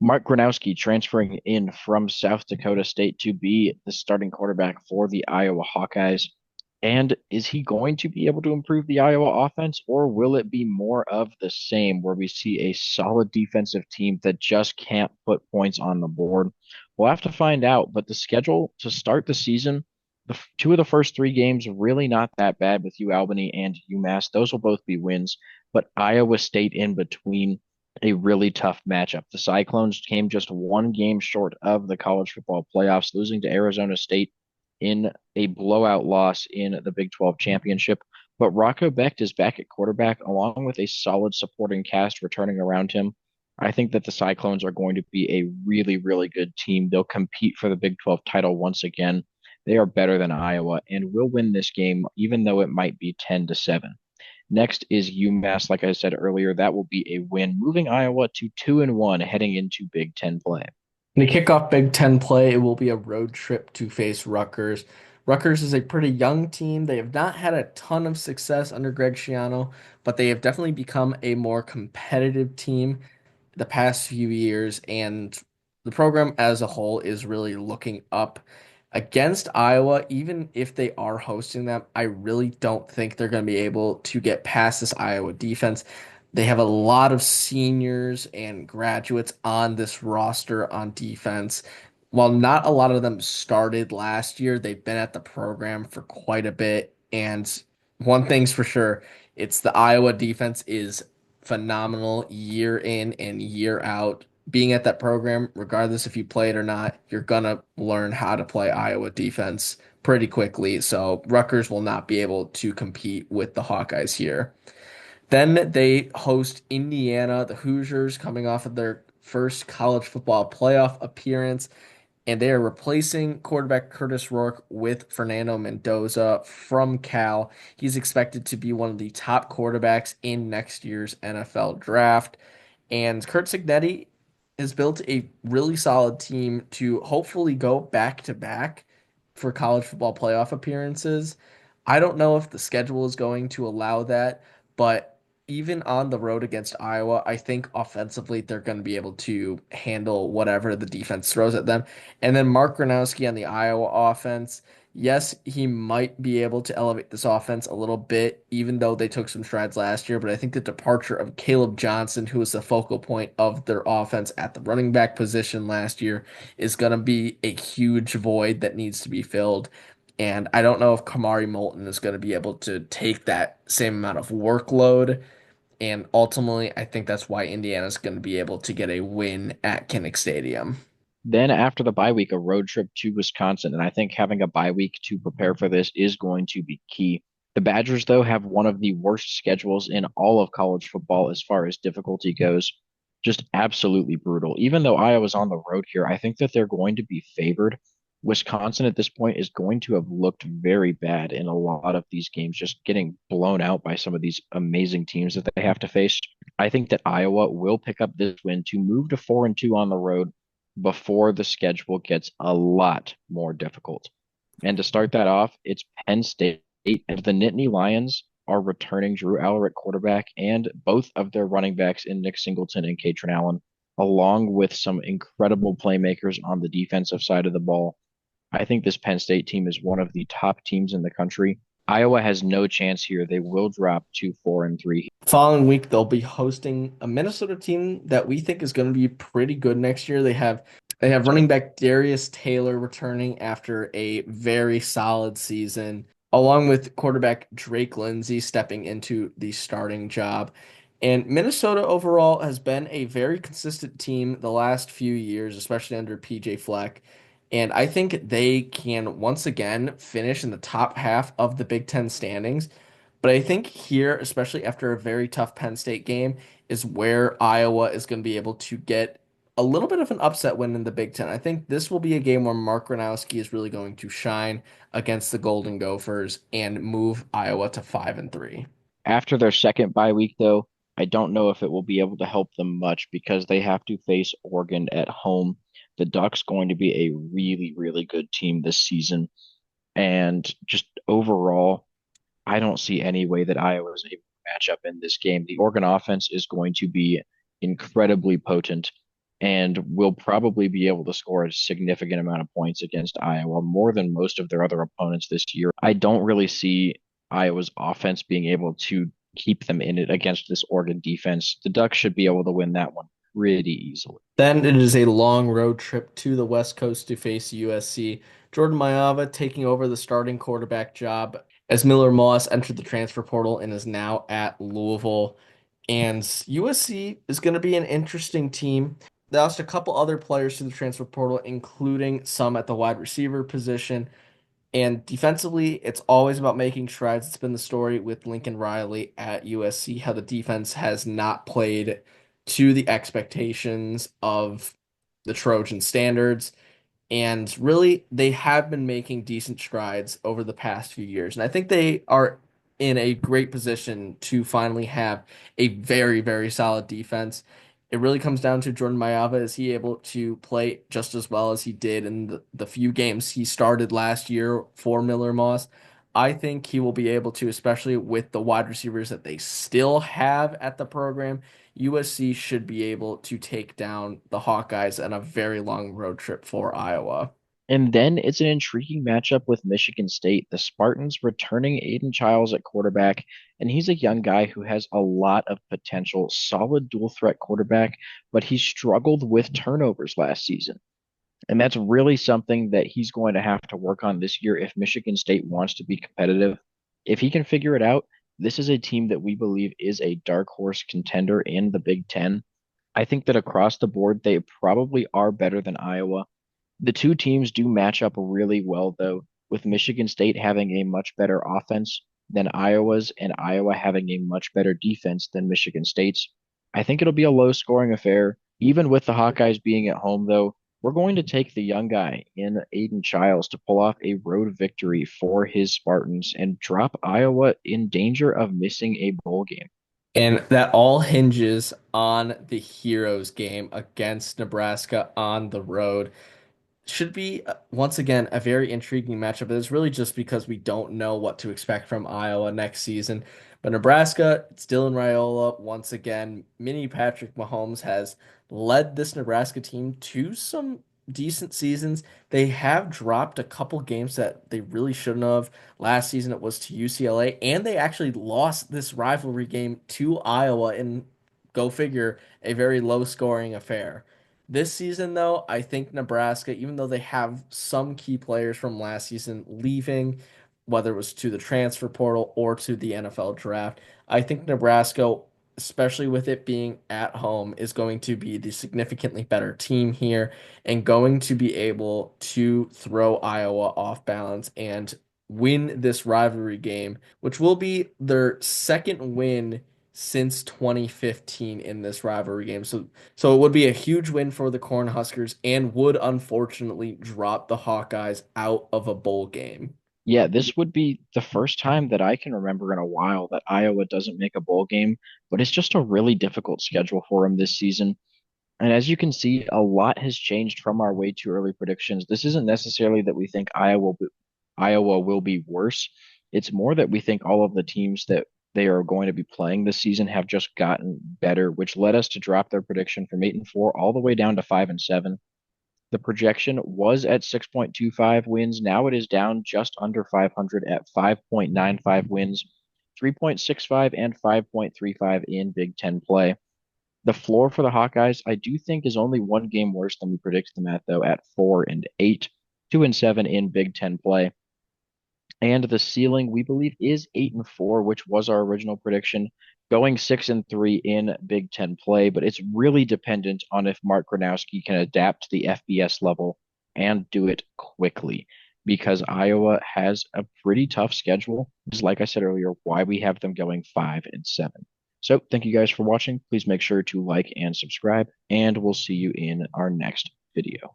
Mark Gronowski transferring in from South Dakota State to be the starting quarterback for the Iowa Hawkeyes. And is he going to be able to improve the Iowa offense, or will it be more of the same where we see a solid defensive team that just can't put points on the board? We'll have to find out. But the schedule to start the season, two of the first three games, really not that bad with UAlbany and UMass. Those will both be wins, but Iowa State in between a really tough matchup. The Cyclones came just one game short of the college football playoffs, losing to Arizona State in a blowout loss in the Big 12 championship. But Rocco Becht is back at quarterback, along with a solid supporting cast returning around him. I think that the Cyclones are going to be a really, really good team. They'll compete for the Big 12 title once again. They are better than Iowa and will win this game, even though it might be 10-7. Next is UMass. Like I said earlier, that will be a win, moving Iowa to 2-1 heading into Big Ten play. To kick off Big Ten play, it will be a road trip to face Rutgers. Rutgers is a pretty young team. They have not had a ton of success under Greg Schiano, but they have definitely become a more competitive team the past few years, and the program as a whole is really looking up against Iowa. Even if they are hosting them, I really don't think they're going to be able to get past this Iowa defense. They have a lot of seniors and graduates on this roster on defense. While not a lot of them started last year, they've been at the program for quite a bit. And one thing's for sure, it's the Iowa defense is phenomenal year in and year out. Being at that program, regardless if you play it or not, you're gonna learn how to play Iowa defense pretty quickly. So Rutgers will not be able to compete with the Hawkeyes here. Then they host Indiana, the Hoosiers, coming off of their first college football playoff appearance, and they are replacing quarterback Curtis Rourke with Fernando Mendoza from Cal. He's expected to be one of the top quarterbacks in next year's NFL draft. And Kurt Cignetti has built a really solid team to hopefully go back to back for college football playoff appearances. I don't know if the schedule is going to allow that, but even on the road against Iowa, I think offensively they're going to be able to handle whatever the defense throws at them. And then Mark Gronowski on the Iowa offense. Yes, he might be able to elevate this offense a little bit, even though they took some strides last year. But I think the departure of Caleb Johnson, who was the focal point of their offense at the running back position last year, is going to be a huge void that needs to be filled. And I don't know if Kamari Moulton is going to be able to take that same amount of workload. And ultimately, I think that's why Indiana's going to be able to get a win at Kinnick Stadium. Then after the bye week, a road trip to Wisconsin. And I think having a bye week to prepare for this is going to be key. The Badgers, though, have one of the worst schedules in all of college football as far as difficulty goes. Just absolutely brutal. Even though Iowa's on the road here, I think that they're going to be favored. Wisconsin at this point is going to have looked very bad in a lot of these games, just getting blown out by some of these amazing teams that they have to face. I think that Iowa will pick up this win to move to 4-2 on the road before the schedule gets a lot more difficult. And to start that off, it's Penn State, and the Nittany Lions are returning Drew Aller at quarterback and both of their running backs in Nick Singleton and Katrin Allen, along with some incredible playmakers on the defensive side of the ball. I think this Penn State team is one of the top teams in the country. Iowa has no chance here. They will drop to 4-3. Following week, they'll be hosting a Minnesota team that we think is going to be pretty good next year. They have running back Darius Taylor returning after a very solid season, along with quarterback Drake Lindsay stepping into the starting job. And Minnesota overall has been a very consistent team the last few years, especially under PJ Fleck. And I think they can once again finish in the top half of the Big Ten standings. But I think here, especially after a very tough Penn State game, is where Iowa is going to be able to get a little bit of an upset win in the Big Ten. I think this will be a game where Mark Gronowski is really going to shine against the Golden Gophers and move Iowa to 5-3. After their second bye week, though, I don't know if it will be able to help them much because they have to face Oregon at home. The Ducks going to be a really, really good team this season. And just overall, I don't see any way that Iowa is able to match up in this game. The Oregon offense is going to be incredibly potent. and will probably be able to score a significant amount of points against Iowa, more than most of their other opponents this year. I don't really see Iowa's offense being able to keep them in it against this Oregon defense. The Ducks should be able to win that one pretty easily. Then it is a long road trip to the West Coast to face USC. Jordan Mailata taking over the starting quarterback job as Miller Moss entered the transfer portal and is now at Louisville. And USC is going to be an interesting team. They lost a couple other players to the transfer portal, including some at the wide receiver position. And defensively, it's always about making strides. It's been the story with Lincoln Riley at USC, how the defense has not played to the expectations of the Trojan standards. And really, they have been making decent strides over the past few years. And I think they are in a great position to finally have a very, very solid defense. It really comes down to Jordan Mailata. Is he able to play just as well as he did in the few games he started last year for Miller Moss? I think he will be able to, especially with the wide receivers that they still have at the program. USC should be able to take down the Hawkeyes on a very long road trip for Iowa. And then it's an intriguing matchup with Michigan State. The Spartans returning Aiden Childs at quarterback, and he's a young guy who has a lot of potential, solid dual threat quarterback, but he struggled with turnovers last season. And that's really something that he's going to have to work on this year if Michigan State wants to be competitive. If he can figure it out, this is a team that we believe is a dark horse contender in the Big Ten. I think that across the board, they probably are better than Iowa. The two teams do match up really well, though, with Michigan State having a much better offense than Iowa's and Iowa having a much better defense than Michigan State's. I think it'll be a low scoring affair. Even with the Hawkeyes being at home, though, we're going to take the young guy in Aiden Childs to pull off a road victory for his Spartans and drop Iowa in danger of missing a bowl game. And that all hinges on the Heroes game against Nebraska on the road. Should be once again a very intriguing matchup. It's really just because we don't know what to expect from Iowa next season. But Nebraska, still in Raiola once again. Mini Patrick Mahomes has led this Nebraska team to some decent seasons. They have dropped a couple games that they really shouldn't have. Last season it was to UCLA, and they actually lost this rivalry game to Iowa in, go figure, a very low scoring affair. This season, though, I think Nebraska, even though they have some key players from last season leaving, whether it was to the transfer portal or to the NFL draft, I think Nebraska, especially with it being at home, is going to be the significantly better team here and going to be able to throw Iowa off balance and win this rivalry game, which will be their second win since 2015 in this rivalry game. So it would be a huge win for the Cornhuskers and would unfortunately drop the Hawkeyes out of a bowl game. Yeah, this would be the first time that I can remember in a while that Iowa doesn't make a bowl game, but it's just a really difficult schedule for them this season. And as you can see, a lot has changed from our way too early predictions. This isn't necessarily that we think Iowa will be worse. It's more that we think all of the teams that they are going to be playing this season have just gotten better, which led us to drop their prediction from 8-4 all the way down to 5-7. The projection was at 6.25 wins. Now it is down just under 500 at 5.95 wins, 3.65 and 5.35 in Big Ten play. The floor for the Hawkeyes, I do think, is only one game worse than we predicted them at, though, at 4-8, 2-7 in Big Ten play. And the ceiling, we believe, is 8-4, which was our original prediction, going 6-3 in Big Ten play. But it's really dependent on if Mark Gronowski can adapt to the FBS level and do it quickly, because Iowa has a pretty tough schedule. Just like I said earlier, why we have them going 5-7. So thank you guys for watching. Please make sure to like and subscribe, and we'll see you in our next video.